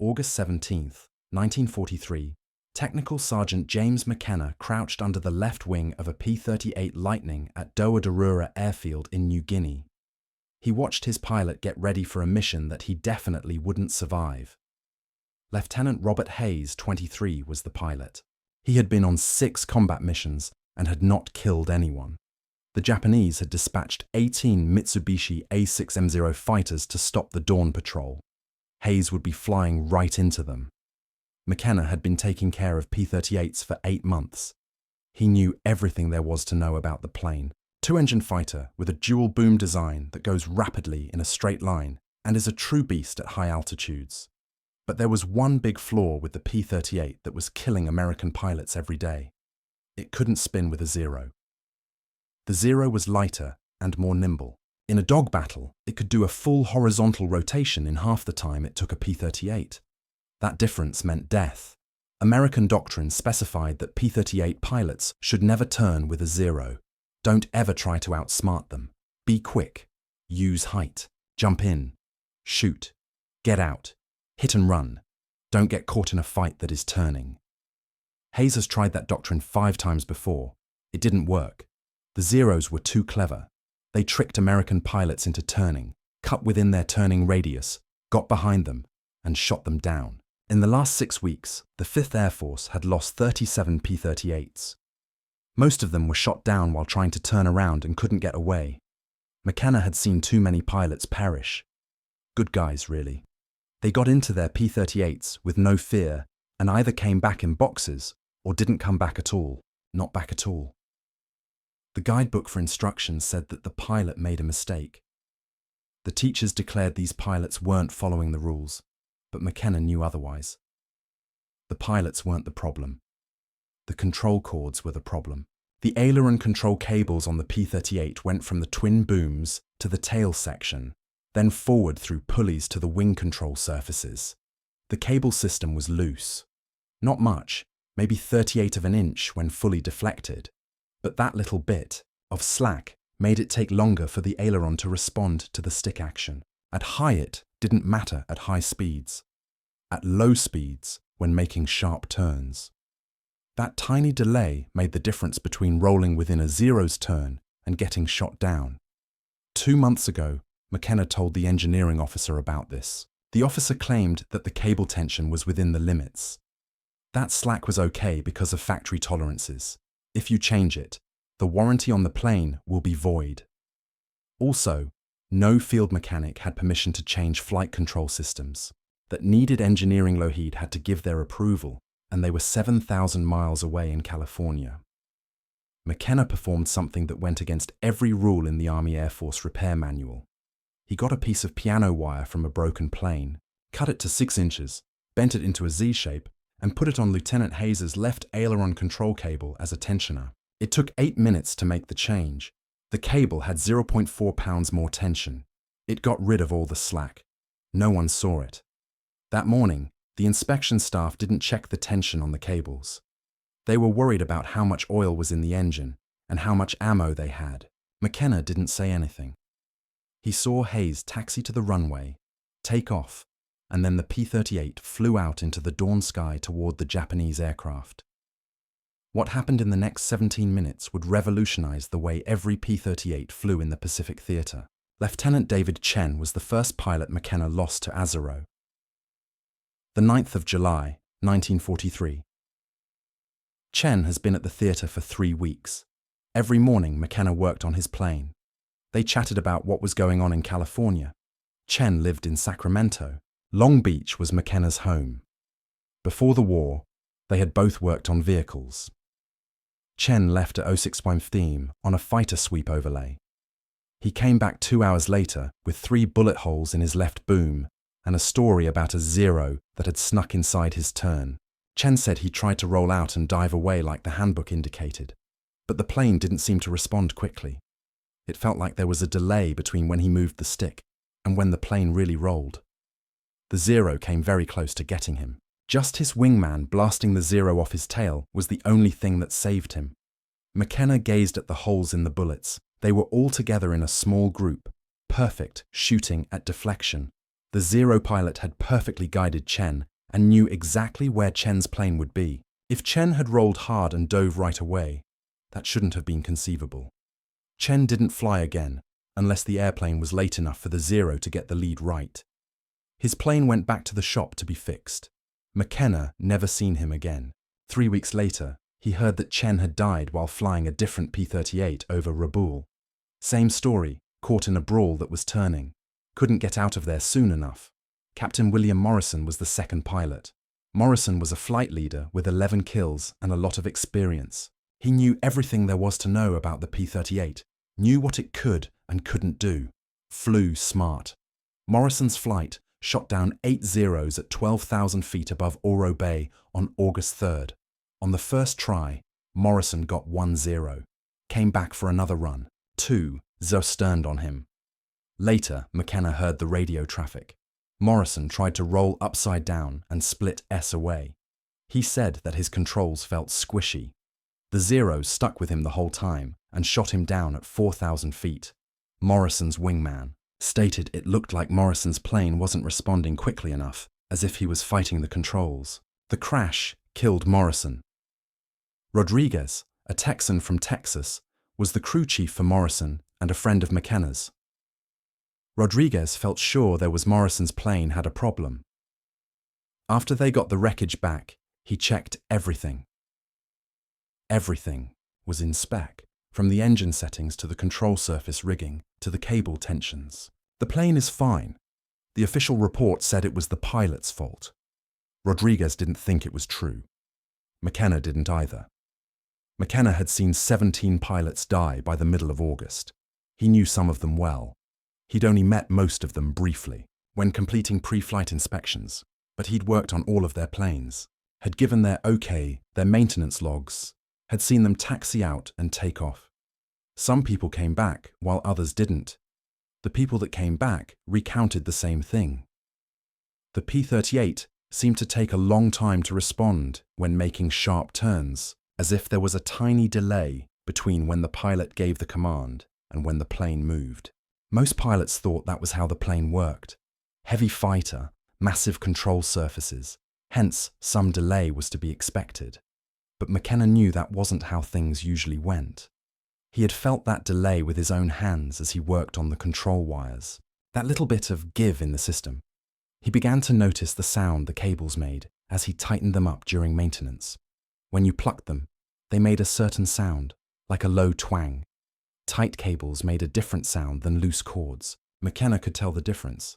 August 17, 1943, Technical Sergeant James McKenna crouched under the left wing of a P-38 Lightning at Doa Airfield in New Guinea. He watched his pilot get ready for a mission that he definitely wouldn't survive. Lieutenant Robert Hayes, 23, was the pilot. He had been on 6 combat missions and had not killed anyone. The Japanese had dispatched 18 Mitsubishi A6M0 fighters to stop the dawn patrol. Hayes would be flying right into them. McKenna had been taking care of P-38s for 8 months. He knew everything there was to know about the plane. 2-engine fighter with a dual-boom design that goes rapidly in a straight line and is a true beast at high altitudes. But there was one big flaw with the P-38 that was killing American pilots every day. It couldn't spin with a Zero. The Zero was lighter and more nimble. In a dog battle, it could do a full horizontal rotation in half the time it took a P-38. That difference meant death. American doctrine specified that P-38 pilots should never turn with a Zero. Don't ever try to outsmart them. Be quick. Use height. Jump in. Shoot. Get out. Hit and run. Don't get caught in a fight that is turning. Hayes has tried that doctrine 5 times before. It didn't work. The Zeros were too clever. They tricked American pilots into turning, cut within their turning radius, got behind them, and shot them down. In the last 6 weeks, the 5th Air Force had lost 37 P-38s. Most of them were shot down while trying to turn around and couldn't get away. McKenna had seen too many pilots perish. Good guys, really. They got into their P-38s with no fear and either came back in boxes or didn't come back at all. Not back at all. The guidebook for instructions said that the pilot made a mistake. The teachers declared these pilots weren't following the rules, but McKenna knew otherwise. The pilots weren't the problem. The control cords were the problem. The aileron control cables on the P-38 went from the twin booms to the tail section, then forward through pulleys to the wing control surfaces. The cable system was loose. Not much, maybe 1/38 of an inch when fully deflected, but that little bit of slack made it take longer for the aileron to respond to the stick action. At high it didn't matter at high speeds. At low speeds, when making sharp turns. That tiny delay made the difference between rolling within a Zero's turn and getting shot down. 2 months ago, McKenna told the engineering officer about this. The officer claimed that the cable tension was within the limits. That slack was okay because of factory tolerances. If you change it, the warranty on the plane will be void. Also, no field mechanic had permission to change flight control systems. That needed engineering Lockheed had to give their approval, and they were 7,000 miles away in California. McKenna performed something that went against every rule in the Army Air Force repair manual. He got a piece of piano wire from a broken plane, cut it to 6 inches, bent it into a Z shape, and put it on Lieutenant Hayes' left aileron control cable as a tensioner. It took 8 minutes to make the change. The cable had 0.4 pounds more tension. It got rid of all the slack. No one saw it. That morning, the inspection staff didn't check the tension on the cables. They were worried about how much oil was in the engine and how much ammo they had. McKenna didn't say anything. He saw Hayes taxi to the runway, take off, and then the P-38 flew out into the dawn sky toward the Japanese aircraft. What happened in the next 17 minutes would revolutionize the way every P-38 flew in the Pacific Theater. Lieutenant David Chen was the first pilot McKenna lost to Azero. The 9th of July, 1943. Chen has been at the theater for 3 weeks. Every morning, McKenna worked on his plane. They chatted about what was going on in California. Chen lived in Sacramento. Long Beach was McKenna's home. Before the war, they had both worked on vehicles. Chen left at 06:15 on a fighter sweep overlay. He came back 2 hours later with 3 bullet holes in his left boom and a story about a Zero that had snuck inside his turn. Chen said he tried to roll out and dive away like the handbook indicated, but the plane didn't seem to respond quickly. It felt like there was a delay between when he moved the stick and when the plane really rolled. The Zero came very close to getting him. Just his wingman blasting the Zero off his tail was the only thing that saved him. McKenna gazed at the holes in the bullets. They were all together in a small group, perfect, shooting at deflection. The Zero pilot had perfectly guided Chen and knew exactly where Chen's plane would be. If Chen had rolled hard and dove right away, that shouldn't have been conceivable. Chen didn't fly again, unless the airplane was late enough for the Zero to get the lead right. His plane went back to the shop to be fixed. McKenna never seen him again. 3 weeks later, he heard that Chen had died while flying a different P-38 over Rabaul. Same story, caught in a brawl that was turning. Couldn't get out of there soon enough. Captain William Morrison was the second pilot. Morrison was a flight leader with 11 kills and a lot of experience. He knew everything there was to know about the P-38, knew what it could and couldn't do. Flew smart. Morrison's flight shot down 8 Zeros at 12,000 feet above Oro Bay on August 3rd. On the first try, Morrison got 1 0. Came back for another run. 2 Zosterned on him. Later, McKenna heard the radio traffic. Morrison tried to roll upside down and split S away. He said that his controls felt squishy. The Zeros stuck with him the whole time and shot him down at 4,000 feet. Morrison's wingman stated it looked like Morrison's plane wasn't responding quickly enough, as if he was fighting the controls. The crash killed Morrison. Rodriguez, a Texan from Texas, was the crew chief for Morrison and a friend of McKenna's. Rodriguez felt sure there was Morrison's plane had a problem. After they got the wreckage back, he checked everything. Everything was in spec, from the engine settings to the control surface rigging to the cable tensions. The plane is fine. The official report said it was the pilot's fault. Rodriguez didn't think it was true. McKenna didn't either. McKenna had seen 17 pilots die by the middle of August. He knew some of them well. He'd only met most of them briefly, when completing pre-flight inspections, but he'd worked on all of their planes, had given their their maintenance logs, had seen them taxi out and take off. Some people came back, while others didn't. The people that came back recounted the same thing. The P-38 seemed to take a long time to respond when making sharp turns, as if there was a tiny delay between when the pilot gave the command and when the plane moved. Most pilots thought that was how the plane worked. Heavy fighter, massive control surfaces, hence some delay was to be expected. But McKenna knew that wasn't how things usually went. He had felt that delay with his own hands as he worked on the control wires, that little bit of give in the system. He began to notice the sound the cables made as he tightened them up during maintenance. When you plucked them, they made a certain sound, like a low twang. Tight cables made a different sound than loose cords. McKenna could tell the difference.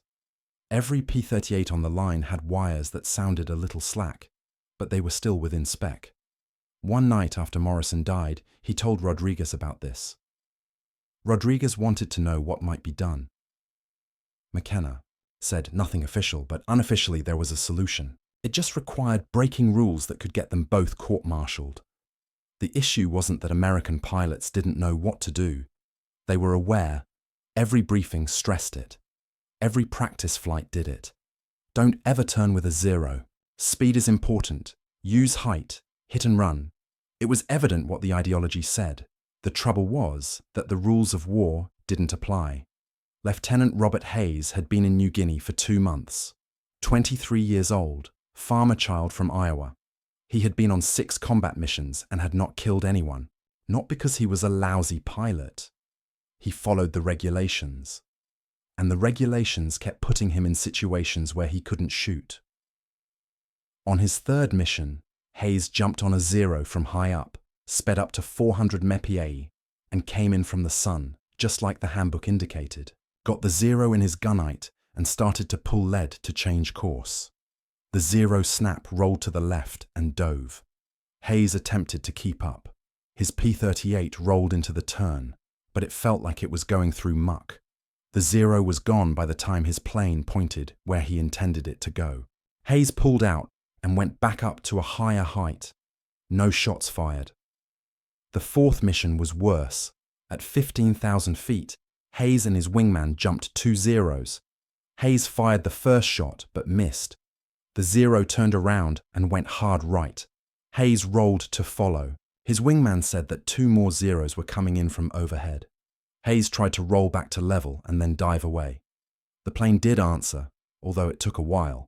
Every P-38 on the line had wires that sounded a little slack, but they were still within spec. One night after Morrison died, he told Rodriguez about this. Rodriguez wanted to know what might be done. McKenna said nothing official, but unofficially there was a solution. It just required breaking rules that could get them both court-martialed. The issue wasn't that American pilots didn't know what to do. They were aware. Every briefing stressed it. Every practice flight did it. Don't ever turn with a zero. Speed is important. Use height. Hit and run. It was evident what the ideology said. The trouble was that the rules of war didn't apply. Lieutenant Robert Hayes had been in New Guinea for 2 months. 23 years old, farmer child from Iowa. He had been on 6 combat missions and had not killed anyone, not because he was a lousy pilot. He followed the regulations, and the regulations kept putting him in situations where he couldn't shoot. On his 3rd mission, Hayes jumped on a zero from high up, sped up to 400 mph, and came in from the sun, just like the handbook indicated, got the zero in his gunite and started to pull lead to change course. The zero snap rolled to the left and dove. Hayes attempted to keep up. His P-38 rolled into the turn, but it felt like it was going through muck. The zero was gone by the time his plane pointed where he intended it to go. Hayes pulled out and went back up to a higher height. No shots fired. The 4th mission was worse. At 15,000 feet, Hayes and his wingman jumped 2 zeros. Hayes fired the first shot but missed. The zero turned around and went hard right. Hayes rolled to follow. His wingman said that 2 more zeros were coming in from overhead. Hayes tried to roll back to level and then dive away. The plane did answer, although it took a while.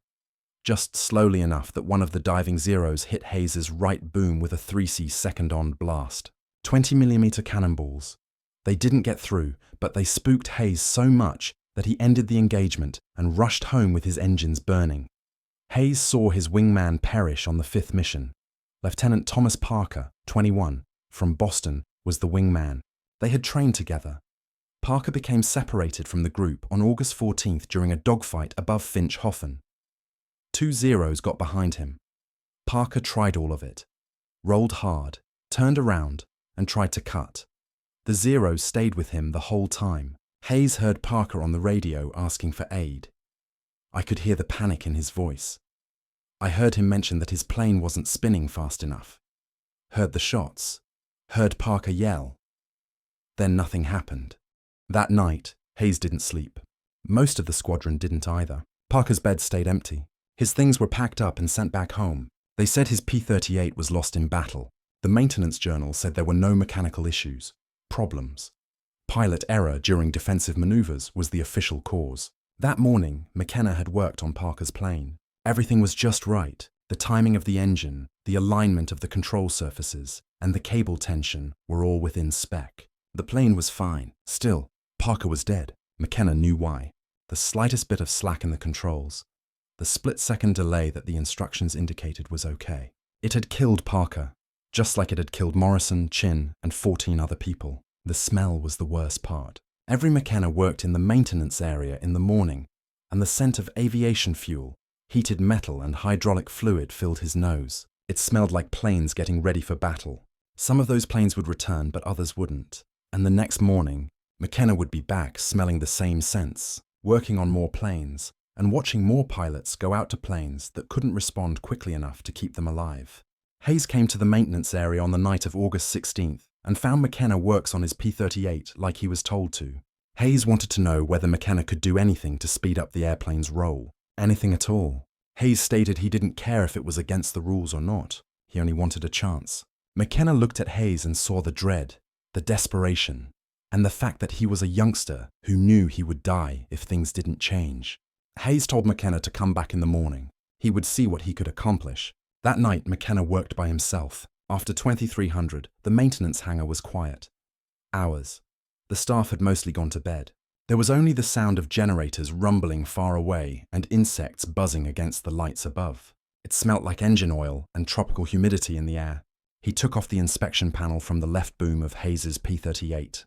just slowly enough that one of the diving Zeros hit Hayes's right boom with a 3C second-on blast. 20mm cannonballs. They didn't get through, but they spooked Hayes so much that he ended the engagement and rushed home with his engines burning. Hayes saw his wingman perish on the 5th mission. Lieutenant Thomas Parker, 21, from Boston, was the wingman. They had trained together. Parker became separated from the group on August 14th during a dogfight above Finchhofen. 2 Zeros got behind him. Parker tried all of it, rolled hard, turned around, and tried to cut. The Zeros stayed with him the whole time. Hayes heard Parker on the radio asking for aid. I could hear the panic in his voice. I heard him mention that his plane wasn't spinning fast enough. Heard the shots. Heard Parker yell. Then nothing happened. That night, Hayes didn't sleep. Most of the squadron didn't either. Parker's bed stayed empty. His things were packed up and sent back home. They said his P-38 was lost in battle. The maintenance journal said there were no mechanical issues, problems. Pilot error during defensive maneuvers was the official cause. That morning, McKenna had worked on Parker's plane. Everything was just right. The timing of the engine, the alignment of the control surfaces, and the cable tension were all within spec. The plane was fine. Still, Parker was dead. McKenna knew why. The slightest bit of slack in the controls, the split-second delay that the instructions indicated was okay. It had killed Parker, just like it had killed Morrison, Chin, and 14 other people. The smell was the worst part. Every McKenna worked in the maintenance area in the morning, and the scent of aviation fuel, heated metal, and hydraulic fluid filled his nose. It smelled like planes getting ready for battle. Some of those planes would return, but others wouldn't. And the next morning, McKenna would be back smelling the same scents, working on more planes, and watching more pilots go out to planes that couldn't respond quickly enough to keep them alive. Hayes came to the maintenance area on the night of August 16th and found McKenna works on his P-38 like he was told to. Hayes wanted to know whether McKenna could do anything to speed up the airplane's roll. Anything at all. Hayes stated he didn't care if it was against the rules or not. He only wanted a chance. McKenna looked at Hayes and saw the dread, the desperation, and the fact that he was a youngster who knew he would die if things didn't change. Hayes told McKenna to come back in the morning. He would see what he could accomplish. That night, McKenna worked by himself. After 2300, the maintenance hangar was quiet. Hours. The staff had mostly gone to bed. There was only the sound of generators rumbling far away and insects buzzing against the lights above. It smelt like engine oil and tropical humidity in the air. He took off the inspection panel from the left boom of Hayes's P-38.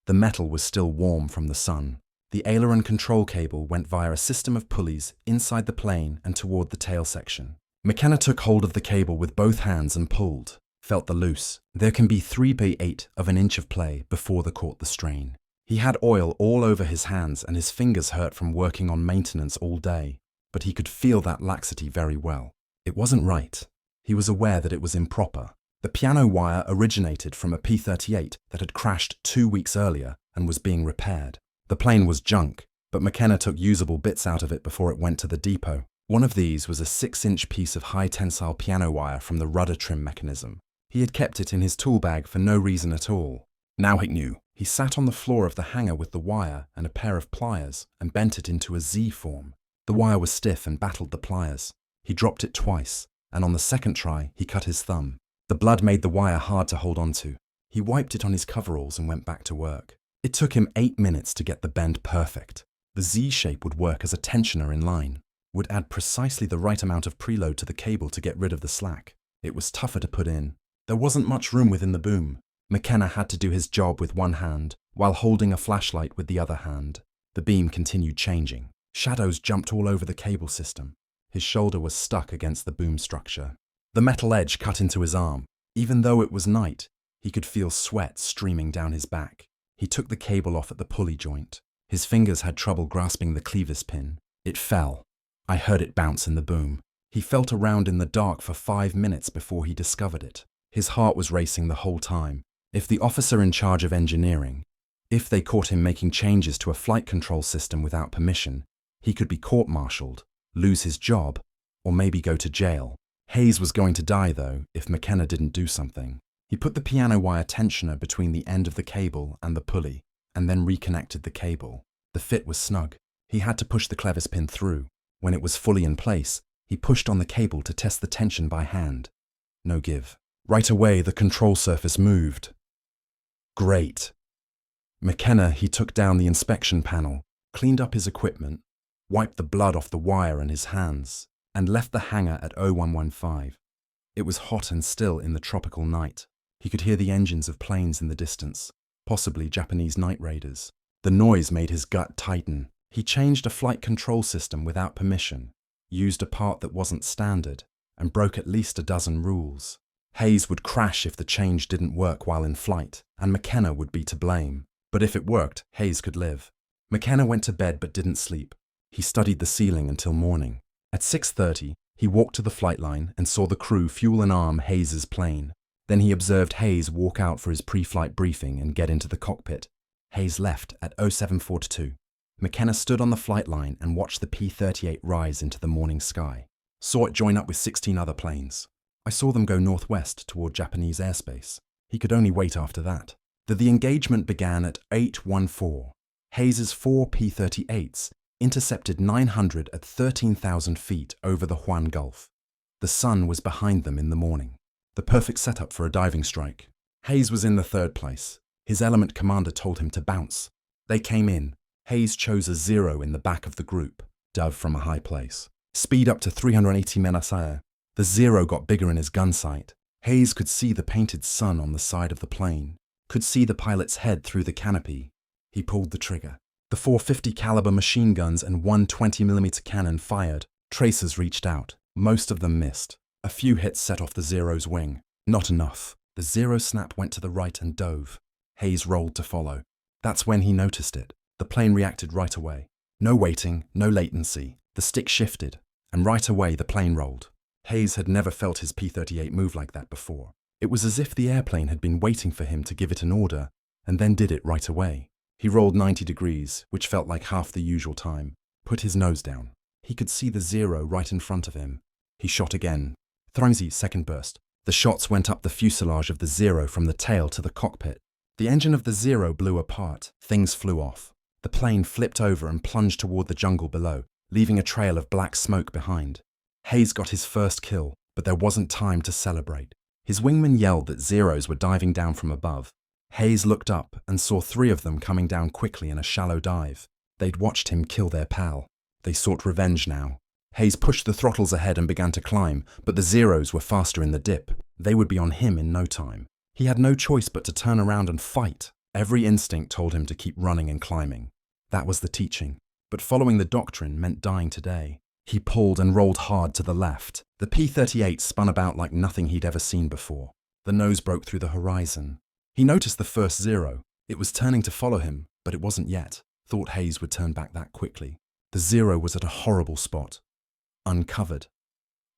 The metal was still warm from the sun. The aileron control cable went via a system of pulleys inside the plane and toward the tail section. McKenna took hold of the cable with both hands and pulled, felt the loose. There can be 3/8 of an inch of play before they caught the strain. He had oil all over his hands and his fingers hurt from working on maintenance all day, but he could feel that laxity very well. It wasn't right. He was aware that it was improper. The piano wire originated from a P-38 that had crashed 2 weeks earlier and was being repaired. The plane was junk, but McKenna took usable bits out of it before it went to the depot. One of these was a 6-inch piece of high-tensile piano wire from the rudder trim mechanism. He had kept it in his tool bag for no reason at all. Now he knew. He sat on the floor of the hangar with the wire and a pair of pliers and bent it into a Z form. The wire was stiff and battled the pliers. He dropped it twice, and on the second try, he cut his thumb. The blood made the wire hard to hold onto. He wiped it on his coveralls and went back to work. It took him 8 minutes to get the bend perfect. The Z shape would work as a tensioner in line, would add precisely the right amount of preload to the cable to get rid of the slack. It was tougher to put in. There wasn't much room within the boom. McKenna had to do his job with one hand, while holding a flashlight with the other hand. The beam continued changing. Shadows jumped all over the cable system. His shoulder was stuck against the boom structure. The metal edge cut into his arm. Even though it was night, he could feel sweat streaming down his back. He took the cable off at the pulley joint. His fingers had trouble grasping the clevis pin. It fell. I heard it bounce in the boom. He felt around in the dark for 5 minutes before he discovered it. His heart was racing the whole time. If the officer in charge of engineering, if they caught him making changes to a flight control system without permission, he could be court-martialed, lose his job, or maybe go to jail. Hayes was going to die, though, if McKenna didn't do something. He put the piano wire tensioner between the end of the cable and the pulley, and then reconnected the cable. The fit was snug. He had to push the clevis pin through. When it was fully in place, He pushed on the cable to test the tension by hand. No give. Right away, the control surface moved. Great. McKenna, he took down the inspection panel, cleaned up his equipment, wiped the blood off the wire and his hands, and left the hangar at 0115. It was hot and still in the tropical night. He could hear the engines of planes in the distance, possibly Japanese night raiders. The noise made his gut tighten. He changed a flight control system without permission, used a part that wasn't standard, and broke at least a dozen rules. Hayes would crash if the change didn't work while in flight, and McKenna would be to blame. But if it worked, Hayes could live. McKenna went to bed but didn't sleep. He studied the ceiling until morning. At 6:30, he walked to the flight line and saw the crew fuel and arm Hayes's plane. Then he observed Hayes walk out for his pre-flight briefing and get into the cockpit. Hayes left at 0742. McKenna stood on the flight line and watched the P-38 rise into the morning sky. Saw it join up with 16 other planes. I saw them go northwest toward Japanese airspace. He could only wait after that. The engagement began at 8:14. Hayes's 4 P-38s intercepted 900 at 13,000 feet over the Huan Gulf. The sun was behind them in the morning. The perfect setup for a diving strike. Hayes was in the third place. His element commander told him to bounce. They came in. Hayes chose a 0 in the back of the group, dove from a high place. Speed up to 380 mph. The 0 got bigger in his gun sight. Hayes could see the painted sun on the side of the plane, could see the pilot's head through the canopy. He pulled the trigger. The 450 caliber machine guns and one 20mm cannon fired. Tracers reached out. Most of them missed. A few hits set off the 0's wing. Not enough. The 0 snap went to the right and dove. Hayes rolled to follow. That's when he noticed it. The plane reacted right away. No waiting, no latency. The stick shifted, and right away the plane rolled. Hayes had never felt his P-38 move like that before. It was as if the airplane had been waiting for him to give it an order, and then did it right away. He rolled 90 degrees, which felt like half the usual time, put his nose down. He could see the 0 right in front of him. He shot again. Thrimsey, second burst. The shots went up the fuselage of the 0 from the tail to the cockpit. The engine of the 0 blew apart. Things flew off. The plane flipped over and plunged toward the jungle below, leaving a trail of black smoke behind. Hayes got his first kill, but there wasn't time to celebrate. His wingman yelled that 0s were diving down from above. Hayes looked up and saw 3 of them coming down quickly in a shallow dive. They'd watched him kill their pal. They sought revenge now. Hayes pushed the throttles ahead and began to climb, but the 0s were faster in the dip. They would be on him in no time. He had no choice but to turn around and fight. Every instinct told him to keep running and climbing. That was the teaching. But following the doctrine meant dying today. He pulled and rolled hard to the left. The P-38 spun about like nothing he'd ever seen before. The nose broke through the horizon. He noticed the first 0. It was turning to follow him, but it wasn't yet. Thought Hayes would turn back that quickly. The 0 was at a horrible spot. Uncovered.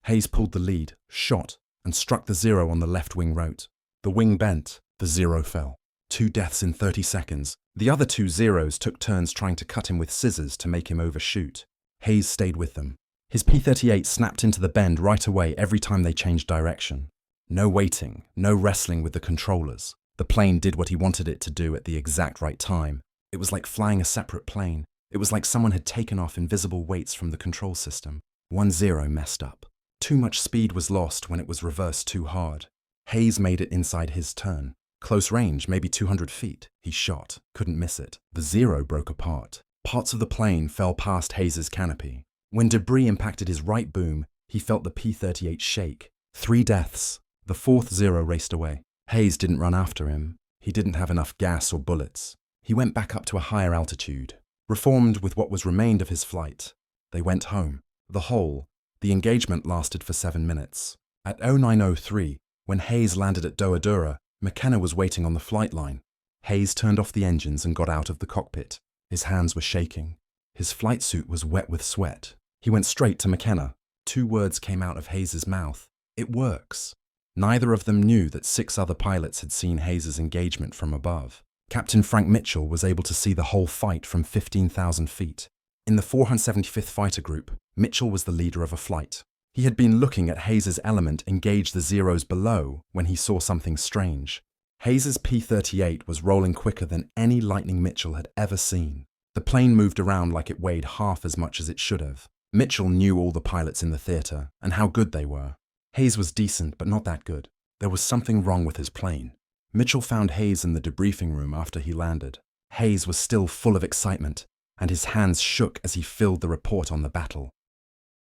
Hayes pulled the lead, shot, and struck the 0 on the left wing rote. The wing bent. The 0 fell. 2 deaths in 30 seconds. The other 2 0s took turns trying to cut him with scissors to make him overshoot. Hayes stayed with them. His P-38 snapped into the bend right away every time they changed direction. No waiting, no wrestling with the controllers. The plane did what he wanted it to do at the exact right time. It was like flying a separate plane. It was like someone had taken off invisible weights from the control system. 1 0 messed up. Too much speed was lost when it was reversed too hard. Hayes made it inside his turn. Close range, maybe 200 feet. He shot. Couldn't miss it. The 0 broke apart. Parts of the plane fell past Hayes's canopy. When debris impacted his right boom, he felt the P-38 shake. 3 deaths. The 4th 0 raced away. Hayes didn't run after him. He didn't have enough gas or bullets. He went back up to a higher altitude, reformed with what was remained of his flight. They went home. The engagement lasted for 7 minutes. At 0903, when Hayes landed at Doadura, McKenna was waiting on the flight line. Hayes turned off the engines and got out of the cockpit. His hands were shaking. His flight suit was wet with sweat. He went straight to McKenna. 2 words came out of Hayes's mouth. It works. Neither of them knew that 6 other pilots had seen Hayes's engagement from above. Captain Frank Mitchell was able to see the whole fight from 15,000 feet. In the 475th Fighter Group, Mitchell was the leader of a flight. He had been looking at Hayes's element engage the 0s below when he saw something strange. Hayes's P-38 was rolling quicker than any Lightning Mitchell had ever seen. The plane moved around like it weighed half as much as it should have. Mitchell knew all the pilots in the theater and how good they were. Hayes was decent, but not that good. There was something wrong with his plane. Mitchell found Hayes in the debriefing room after he landed. Hayes was still full of excitement, and his hands shook as he filled the report on the battle.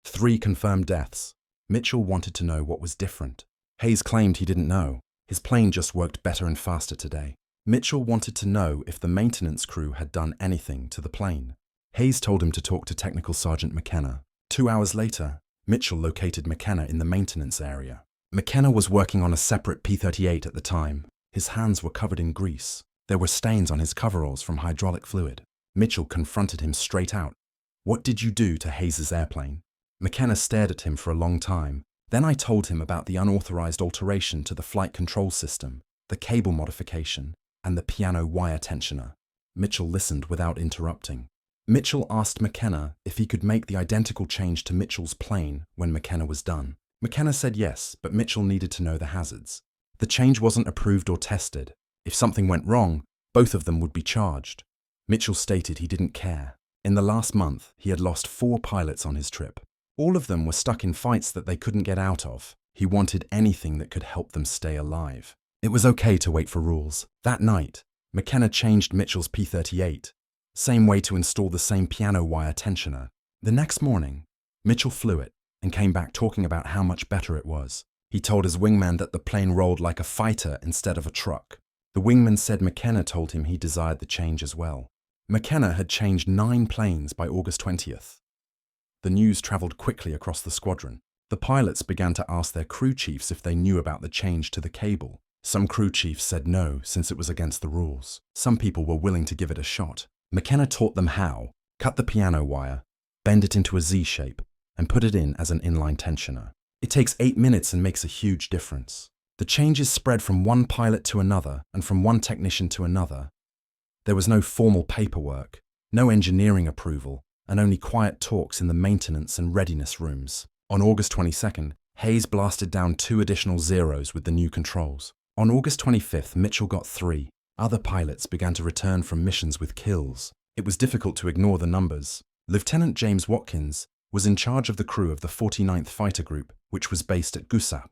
3 confirmed deaths. Mitchell wanted to know what was different. Hayes claimed he didn't know. His plane just worked better and faster today. Mitchell wanted to know if the maintenance crew had done anything to the plane. Hayes told him to talk to Technical Sergeant McKenna. 2 hours later, Mitchell located McKenna in the maintenance area. McKenna was working on a separate P-38 at the time. His hands were covered in grease. There were stains on his coveralls from hydraulic fluid. Mitchell confronted him straight out. "What did you do to Hayes's airplane?" McKenna stared at him for a long time. Then I told him about the unauthorized alteration to the flight control system, the cable modification, and the piano wire tensioner. Mitchell listened without interrupting. Mitchell asked McKenna if he could make the identical change to Mitchell's plane when McKenna was done. McKenna said yes, but Mitchell needed to know the hazards. The change wasn't approved or tested. If something went wrong, both of them would be charged. Mitchell stated he didn't care. In the last month, he had lost 4 pilots on his trip. All of them were stuck in fights that they couldn't get out of. He wanted anything that could help them stay alive. It was okay to wait for rules. That night, McKenna changed Mitchell's P-38. Same way to install the same piano wire tensioner. The next morning, Mitchell flew it and came back talking about how much better it was. He told his wingman that the plane rolled like a fighter instead of a truck. The wingman said McKenna told him he desired the change as well. McKenna had changed 9 planes by August 20th. The news traveled quickly across the squadron. The pilots began to ask their crew chiefs if they knew about the change to the cable. Some crew chiefs said no, since it was against the rules. Some people were willing to give it a shot. McKenna taught them how: cut the piano wire, bend it into a Z shape, and put it in as an inline tensioner. It takes 8 minutes and makes a huge difference. The changes spread from one pilot to another and from one technician to another. There was no formal paperwork, no engineering approval, and only quiet talks in the maintenance and readiness rooms. On August 22nd, Hayes blasted down 2 additional zeros with the new controls. On August 25th, Mitchell got 3. Other pilots began to return from missions with kills. It was difficult to ignore the numbers. Lieutenant James Watkins was in charge of the crew of the 49th Fighter Group, which was based at Guinea.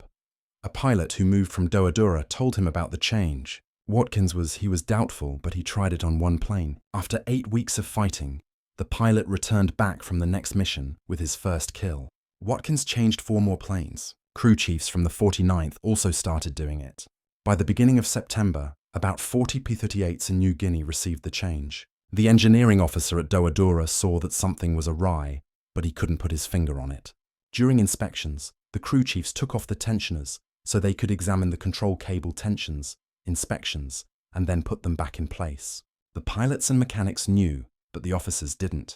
A pilot who moved from Doadura told him about the change. Watkins was doubtful, but he tried it on one plane. After 8 weeks of fighting, the pilot returned back from the next mission with his first kill. Watkins changed 4 more planes. Crew chiefs from the 49th also started doing it. By the beginning of September, about 40 P-38s in New Guinea received the change. The engineering officer at Doadura saw that something was awry, but he couldn't put his finger on it. During inspections, the crew chiefs took off the tensioners so they could examine the control cable tensions, inspections, and then put them back in place. The pilots and mechanics knew, but the officers didn't.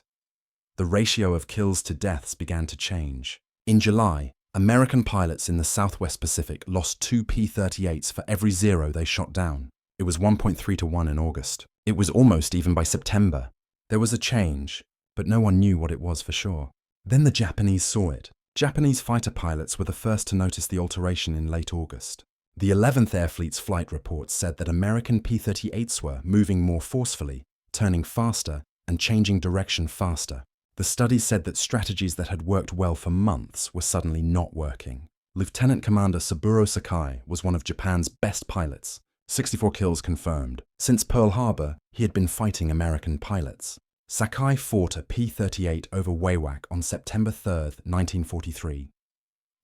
The ratio of kills to deaths began to change. In July, American pilots in the Southwest Pacific lost 2 P-38s for every 0 they shot down. It was 1.3 to 1 in August. It was almost even by September. There was a change, but no one knew what it was for sure. Then the Japanese saw it. Japanese fighter pilots were the first to notice the alteration in late August. The 11th Air Fleet's flight report said that American P-38s were moving more forcefully, turning faster, and changing direction faster. The study said that strategies that had worked well for months were suddenly not working. Lieutenant Commander Saburo Sakai was one of Japan's best pilots. 64 kills confirmed. Since Pearl Harbor, he had been fighting American pilots. Sakai fought a P-38 over Wewak on September 3rd, 1943.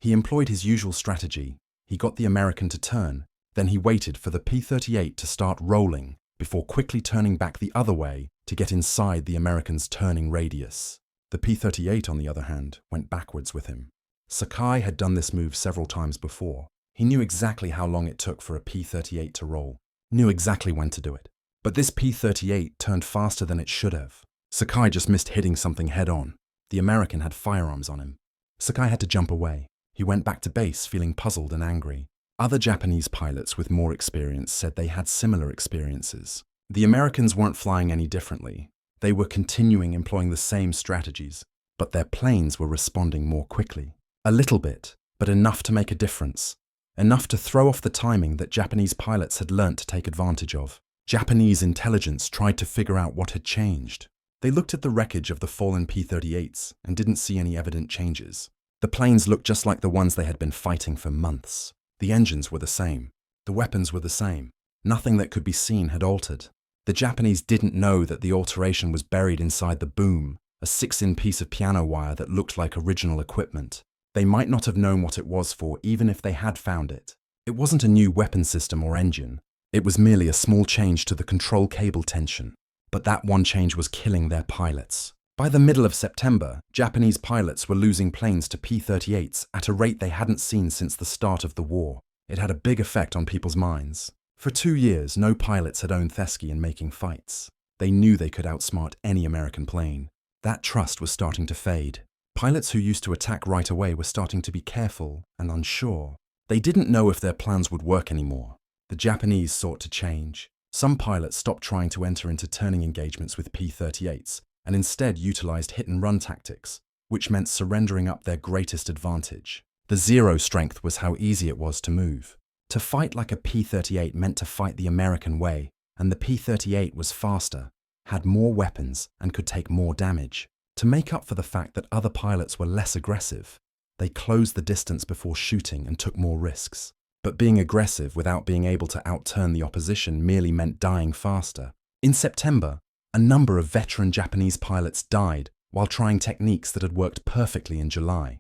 He employed his usual strategy. He got the American to turn, then he waited for the P-38 to start rolling before quickly turning back the other way to get inside the American's turning radius. The P-38, on the other hand, went backwards with him. Sakai had done this move several times before. He knew exactly how long it took for a P-38 to roll, knew exactly when to do it. But this P-38 turned faster than it should have. Sakai just missed hitting something head-on. The American had firearms on him. Sakai had to jump away. He went back to base feeling puzzled and angry. Other Japanese pilots with more experience said they had similar experiences. The Americans weren't flying any differently. They were continuing employing the same strategies, but their planes were responding more quickly. A little bit, but enough to make a difference. Enough to throw off the timing that Japanese pilots had learnt to take advantage of. Japanese intelligence tried to figure out what had changed. They looked at the wreckage of the fallen P-38s and didn't see any evident changes. The planes looked just like the ones they had been fighting for months. The engines were the same. The weapons were the same. Nothing that could be seen had altered. The Japanese didn't know that the alteration was buried inside the boom, a 6-in piece of piano wire that looked like original equipment. They might not have known what it was for even if they had found it. It wasn't a new weapon system or engine. It was merely a small change to the control cable tension. But that one change was killing their pilots. By the middle of September, Japanese pilots were losing planes to P-38s at a rate they hadn't seen since the start of the war. It had a big effect on people's minds. For 2 years, no pilots had owned Thesky in making fights. They knew they could outsmart any American plane. That trust was starting to fade. Pilots who used to attack right away were starting to be careful and unsure. They didn't know if their plans would work anymore. The Japanese sought to change. Some pilots stopped trying to enter into turning engagements with P-38s and instead utilized hit-and-run tactics, which meant surrendering up their greatest advantage. The zero strength was how easy it was to move. To fight like a P-38 meant to fight the American way, and the P-38 was faster, had more weapons, and could take more damage. To make up for the fact that other pilots were less aggressive, they closed the distance before shooting and took more risks. But being aggressive without being able to outturn the opposition merely meant dying faster. In September, a number of veteran Japanese pilots died while trying techniques that had worked perfectly in July.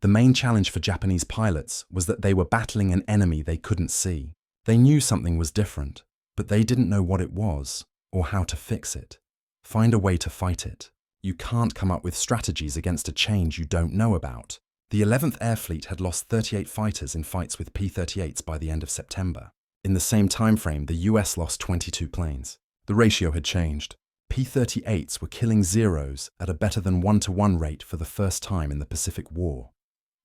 The main challenge for Japanese pilots was that they were battling an enemy they couldn't see. They knew something was different, but they didn't know what it was or how to fix it. Find a way to fight it. You can't come up with strategies against a change you don't know about. The 11th Air Fleet had lost 38 fighters in fights with P-38s by the end of September. In the same time frame, the US lost 22 planes. The ratio had changed. P-38s were killing Zeros at a better than 1-to-1 rate for the first time in the Pacific War.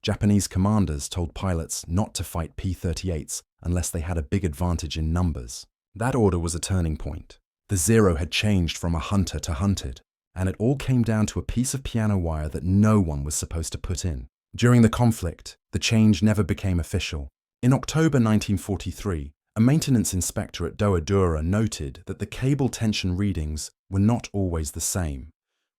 Japanese commanders told pilots not to fight P-38s unless they had a big advantage in numbers. That order was a turning point. The Zero had changed from a hunter to hunted, and it all came down to a piece of piano wire that no one was supposed to put in. During the conflict, the change never became official. In October 1943, a maintenance inspector at Dowa noted that the cable tension readings were not always the same,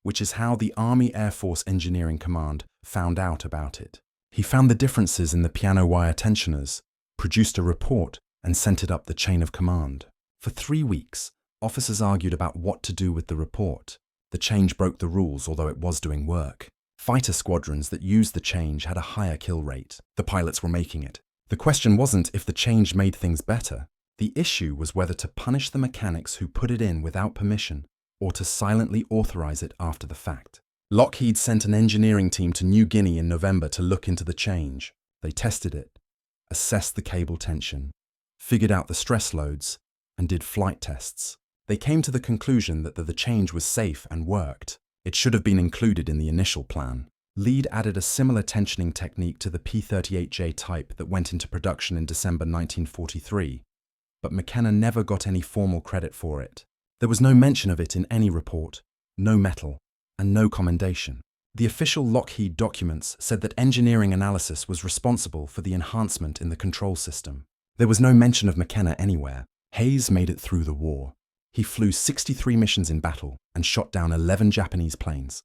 which is how the Army Air Force Engineering Command found out about it. He found the differences in the piano wire tensioners, produced a report, and sent it up the chain of command. For 3 weeks, officers argued about what to do with the report. The change broke the rules, although it was doing work. Fighter squadrons that used the change had a higher kill rate. The pilots were making it. The question wasn't if the change made things better. The issue was whether to punish the mechanics who put it in without permission or to silently authorize it after the fact. Lockheed sent an engineering team to New Guinea in November to look into the change. They tested it, assessed the cable tension, figured out the stress loads, and did flight tests. They came to the conclusion that the change was safe and worked. It should have been included in the initial plan. Lead added a similar tensioning technique to the P-38J type that went into production in December 1943, but McKenna never got any formal credit for it. There was no mention of it in any report, no metal, and no commendation. The official Lockheed documents said that engineering analysis was responsible for the enhancement in the control system. There was no mention of McKenna anywhere. Hayes made it through the war. He flew 63 missions in battle and shot down 11 Japanese planes.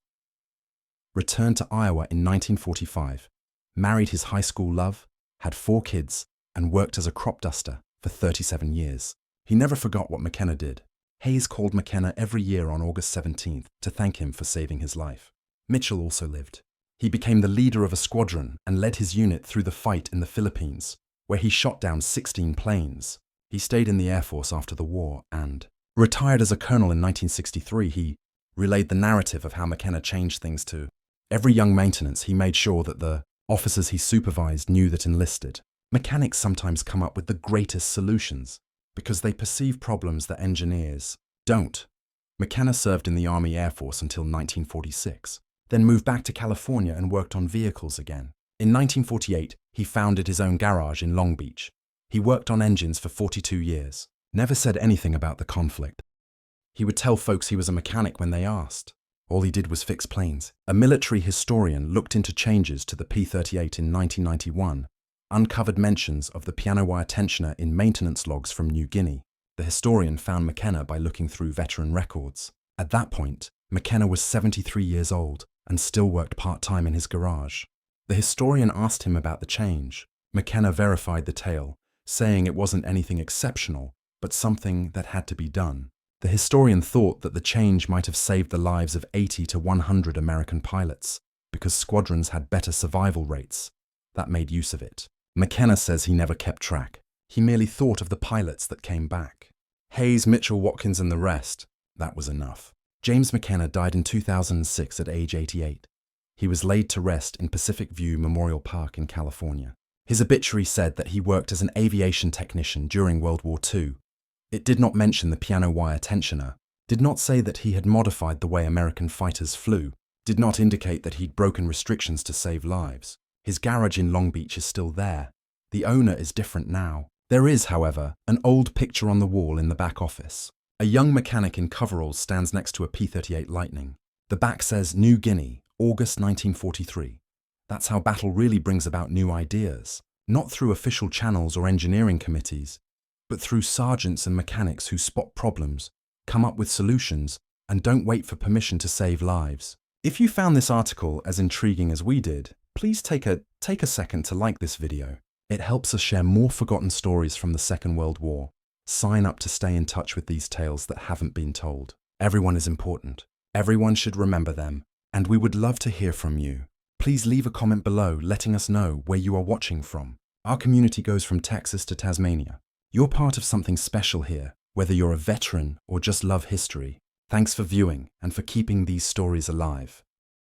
Returned to Iowa in 1945, married his high school love, had 4 kids, and worked as a crop duster for 37 years. He never forgot what McKenna did. Hayes called McKenna every year on August 17th to thank him for saving his life. Mitchell also lived. He became the leader of a squadron and led his unit through the fight in the Philippines, where he shot down 16 planes. He stayed in the Air Force after the war and, retired as a colonel in 1963, he relayed the narrative of how McKenna changed things to every young maintenance. He made sure that the officers he supervised knew that enlisted. Mechanics sometimes come up with the greatest solutions because they perceive problems that engineers don't. McKenna served in the Army Air Force until 1946, then moved back to California and worked on vehicles again. In 1948, he founded his own garage in Long Beach. He worked on engines for 42 years, never said anything about the conflict. He would tell folks he was a mechanic when they asked. All he did was fix planes. A military historian looked into changes to the P-38 in 1991, uncovered mentions of the piano wire tensioner in maintenance logs from New Guinea. The historian found McKenna by looking through veteran records. At that point, McKenna was 73 years old and still worked part-time in his garage. The historian asked him about the change. McKenna verified the tale, saying it wasn't anything exceptional, but something that had to be done. The historian thought that the change might have saved the lives of 80 to 100 American pilots, because squadrons had better survival rates that made use of it. McKenna says he never kept track. He merely thought of the pilots that came back. Hayes, Mitchell, Watkins, and the rest, that was enough. James McKenna died in 2006 at age 88. He was laid to rest in Pacific View Memorial Park in California. His obituary said that he worked as an aviation technician during World War II. It did not mention the piano wire tensioner, did not say that he had modified the way American fighters flew, did not indicate that he'd broken restrictions to save lives. His garage in Long Beach is still there. The owner is different now. There is, however, an old picture on the wall in the back office. A young mechanic in coveralls stands next to a P-38 Lightning. The back says New Guinea, August 1943. That's how battle really brings about new ideas, not through official channels or engineering committees, but through sergeants and mechanics who spot problems, come up with solutions, and don't wait for permission to save lives. If you found this article as intriguing as we did, please take a second to like this video. It helps us share more forgotten stories from the Second World War. Sign up to stay in touch with these tales that haven't been told. Everyone is important. Everyone should remember them, and we would love to hear from you. Please leave a comment below letting us know where you are watching from. Our community goes from Texas to Tasmania. You're part of something special here, whether you're a veteran or just love history. Thanks for viewing and for keeping these stories alive.